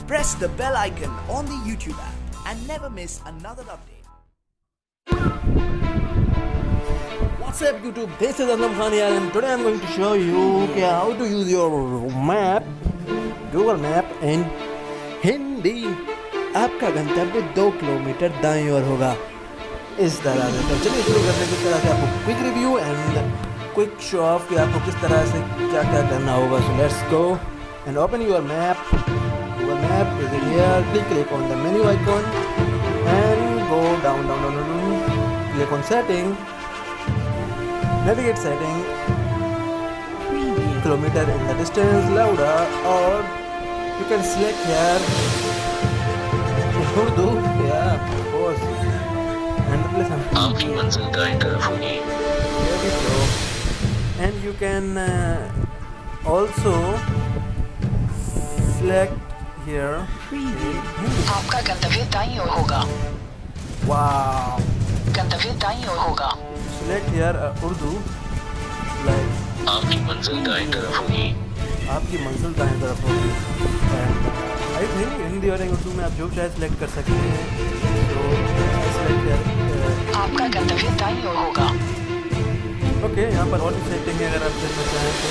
Press the bell icon on the YouTube app and never miss another update. What's up YouTube? This is Aslam Khan here and today I'm going to show you how to use your map, Google Map in Hindi. आपका गंतव्य 2 kilometre दाईं ओर होगा इस तरह से। तो चलिए शुरू करने की तरह से आपको quick review and quick show off कि आपको किस तरह से क्या क्या करना होगा। So let's go and open your map. Google Map is in here. Click on the menu icon and go down. Click on setting. Navigate setting. Kilometer in the distance, louder, or you can select here in Urdu. Yeah, of course. And the place आपकी मंजिल दाएं तरफ होगी। There we go. And you can also select here. आपका गंतव्य दाईं ओर होगा। Wow. गंतव्य दाईं ओर होगा। Select here Urdu. Like आपकी मंजिल दाएं तरफ होगी। आपकी मंजिल दाएं तरफ होगी। And I think हिंदी और उर्दू में आप जो चाहे सिलेक्ट कर सकते हैं। So select here. आपका गंतव्य दाईं ओर होगा। ओके, यहाँ पर और भी सेटिंग है अगर आप करना चाहें तो।